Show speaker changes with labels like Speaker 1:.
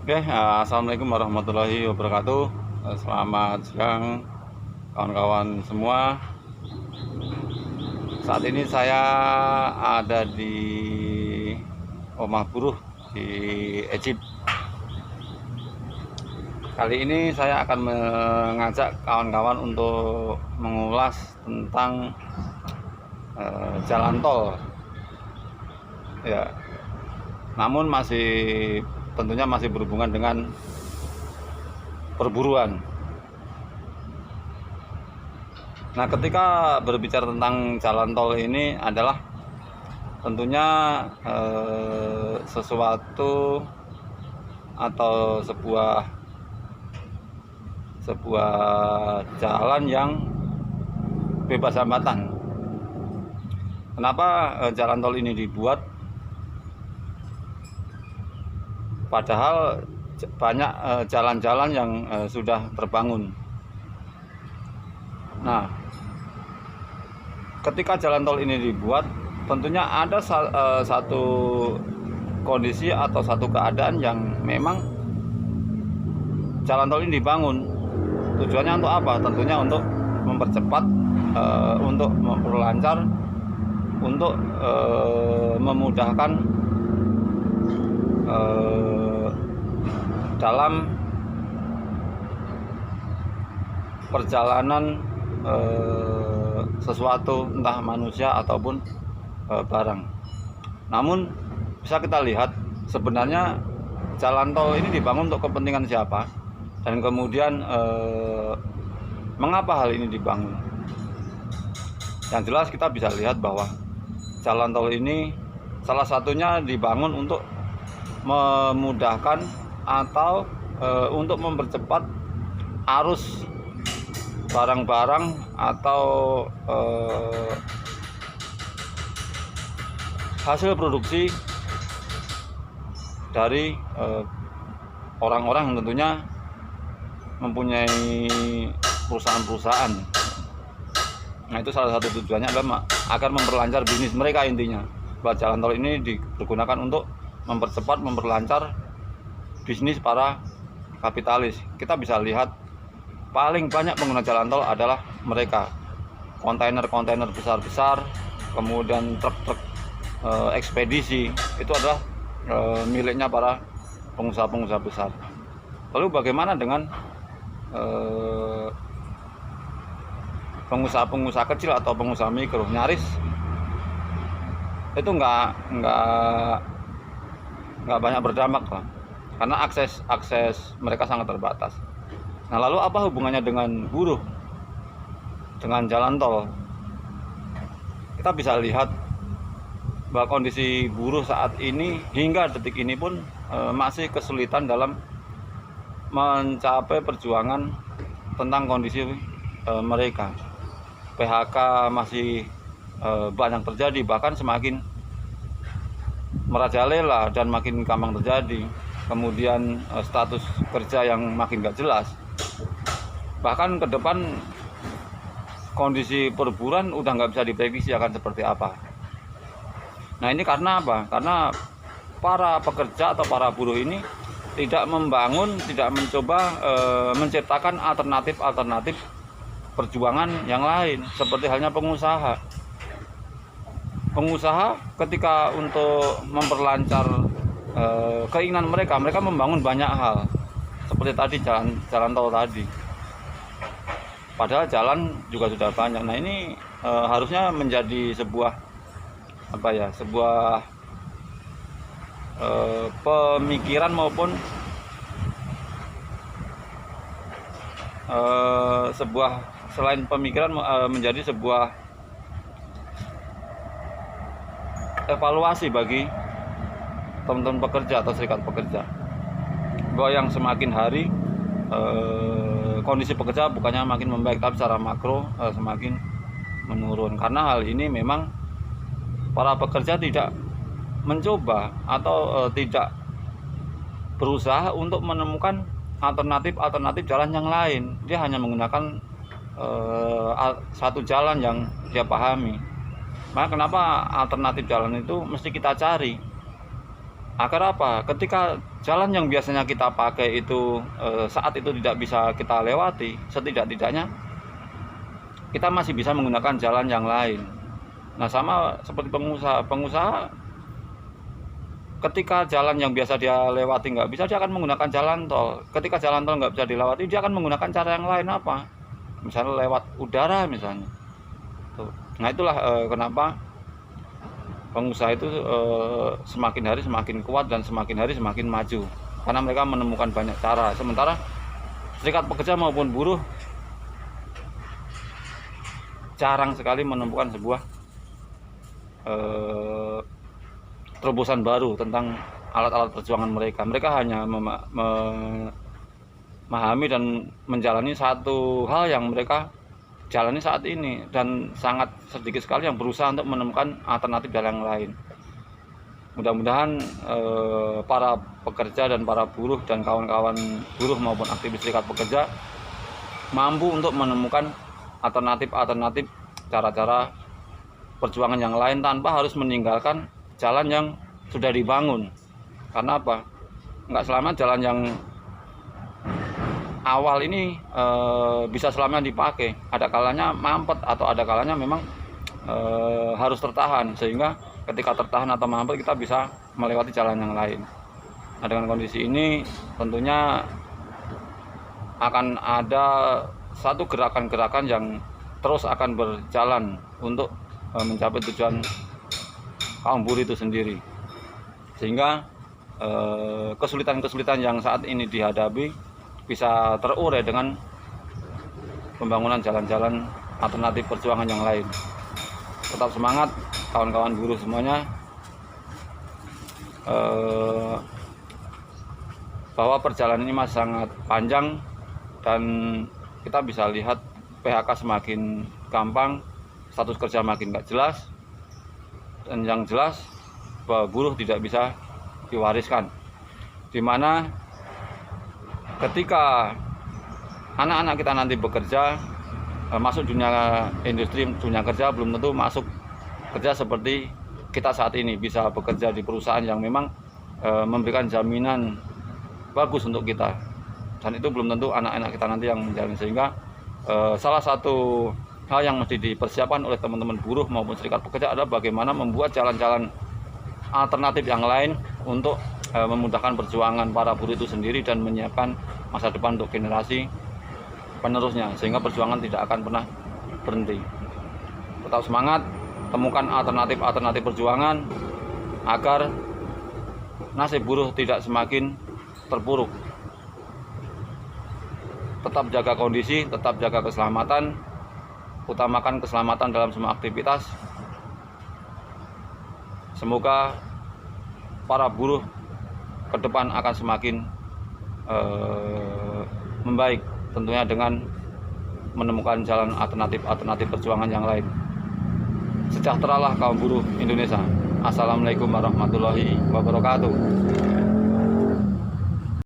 Speaker 1: Oke, assalamualaikum warahmatullahi wabarakatuh. Selamat siang kawan-kawan semua. Saat ini saya ada di Omah Buruh di Egypt. Kali ini saya akan mengajak kawan-kawan untuk mengulas tentang jalan tol. Ya, namun tentunya masih berhubungan dengan perburuan. Nah, ketika berbicara tentang jalan tol ini adalah tentunya sesuatu atau sebuah jalan yang bebas hambatan. Kenapa jalan tol ini dibuat? Padahal banyak jalan-jalan yang sudah terbangun. Nah, ketika jalan tol ini dibuat, tentunya ada satu kondisi atau satu keadaan yang memang jalan tol ini dibangun. Tujuannya untuk apa? Tentunya untuk mempercepat, untuk memperlancar, untuk memudahkan dalam perjalanan sesuatu, entah manusia ataupun barang. Namun bisa kita lihat sebenarnya jalan tol ini dibangun untuk kepentingan siapa, dan kemudian mengapa hal ini dibangun. Yang jelas kita bisa lihat bahwa jalan tol ini salah satunya dibangun untuk memudahkan atau untuk mempercepat arus barang-barang atau hasil produksi dari orang-orang yang tentunya mempunyai perusahaan-perusahaan. Nah, itu salah satu tujuannya adalah agar memperlancar bisnis mereka. Intinya bahwa jalan tol ini digunakan untuk mempercepat, memperlancar bisnis para kapitalis. Kita bisa lihat paling banyak pengguna jalan tol adalah mereka. Kontainer-kontainer besar-besar, kemudian truk-truk ekspedisi, itu adalah miliknya para pengusaha-pengusaha besar. Lalu bagaimana dengan pengusaha-pengusaha kecil atau pengusaha mikro? Nyaris itu nggak banyak berdampak lah, karena akses mereka sangat terbatas. Nah, lalu apa hubungannya dengan buruh, dengan jalan tol? Kita bisa lihat bahwa kondisi buruh saat ini hingga detik ini pun masih kesulitan dalam mencapai perjuangan tentang kondisi mereka. PHK masih banyak terjadi, bahkan semakin merajalela dan makin gampang terjadi. Kemudian status kerja yang makin gak jelas. Bahkan ke depan kondisi perburuan udah nggak bisa diprediksi akan seperti apa. Nah, ini karena apa? Karena para pekerja atau para buruh ini tidak mencoba menciptakan alternatif perjuangan yang lain, seperti halnya pengusaha. Pengusaha ketika untuk memperlancar keinginan mereka membangun banyak hal, seperti tadi jalan tol tadi. Padahal jalan juga sudah banyak. Nah, ini harusnya menjadi sebuah pemikiran maupun selain pemikiran menjadi sebuah evaluasi bagi teman-teman pekerja atau serikat pekerja, bahwa yang semakin hari kondisi pekerja bukannya makin membaik, tapi secara makro semakin menurun. Karena hal ini memang para pekerja tidak mencoba atau tidak berusaha untuk menemukan alternatif jalan yang lain. Dia hanya menggunakan satu jalan yang dia pahami. Maka kenapa alternatif jalan itu mesti kita cari? Agar apa? Ketika jalan yang biasanya kita pakai itu saat itu tidak bisa kita lewati, setidak-tidaknya kita masih bisa menggunakan jalan yang lain. Nah, sama seperti pengusaha ketika jalan yang biasa dia lewati nggak bisa, dia akan menggunakan jalan tol. Ketika jalan tol nggak bisa dilewati, dia akan menggunakan cara yang lain, apa? Misalnya lewat udara misalnya. Tuh. Nah, itulah kenapa pengusaha itu semakin hari semakin kuat dan semakin hari semakin maju, karena mereka menemukan banyak cara. Sementara serikat pekerja maupun buruh jarang sekali menemukan sebuah terobosan baru tentang alat-alat perjuangan mereka. Mereka hanya memahami dan menjalani satu hal yang mereka jalani saat ini, dan sangat sedikit sekali yang berusaha untuk menemukan alternatif jalan yang lain. Mudah-mudahan para pekerja dan para buruh dan kawan-kawan buruh maupun aktivis serikat pekerja mampu untuk menemukan alternatif cara-cara perjuangan yang lain tanpa harus meninggalkan jalan yang sudah dibangun. Karena apa? Nggak selama jalan yang awal ini bisa selamanya dipakai. Ada kalanya mampet atau ada kalanya memang harus tertahan, sehingga ketika tertahan atau mampet kita bisa melewati jalan yang lain. Nah, dengan kondisi ini tentunya akan ada satu gerakan-gerakan yang terus akan berjalan untuk mencapai tujuan kaum buruh itu sendiri, sehingga kesulitan-kesulitan yang saat ini dihadapi bisa terurai dengan pembangunan jalan-jalan alternatif perjuangan yang lain. Tetap semangat kawan-kawan buruh semuanya, bahwa perjalanan ini masih sangat panjang dan kita bisa lihat PHK semakin gampang, status kerja makin nggak jelas, dan yang jelas bahwa buruh tidak bisa diwariskan, di mana ketika anak-anak kita nanti bekerja masuk dunia industri, dunia kerja, belum tentu masuk kerja seperti kita saat ini, bisa bekerja di perusahaan yang memang memberikan jaminan bagus untuk kita, dan itu belum tentu anak-anak kita nanti yang menjalani. Sehingga salah satu hal yang mesti dipersiapkan oleh teman-teman buruh maupun serikat pekerja adalah bagaimana membuat jalan-jalan alternatif yang lain untuk memudahkan perjuangan para buruh itu sendiri dan menyiapkan masa depan untuk generasi penerusnya, sehingga perjuangan tidak akan pernah berhenti. Tetap semangat, temukan alternatif perjuangan agar nasib buruh tidak semakin terpuruk. Tetap jaga kondisi, tetap jaga keselamatan, utamakan keselamatan dalam semua aktivitas. Semoga para buruh ke depan akan semakin membaik, tentunya dengan menemukan jalan alternatif perjuangan yang lain. Sejahteralah kaum buruh Indonesia. Assalamualaikum warahmatullahi wabarakatuh.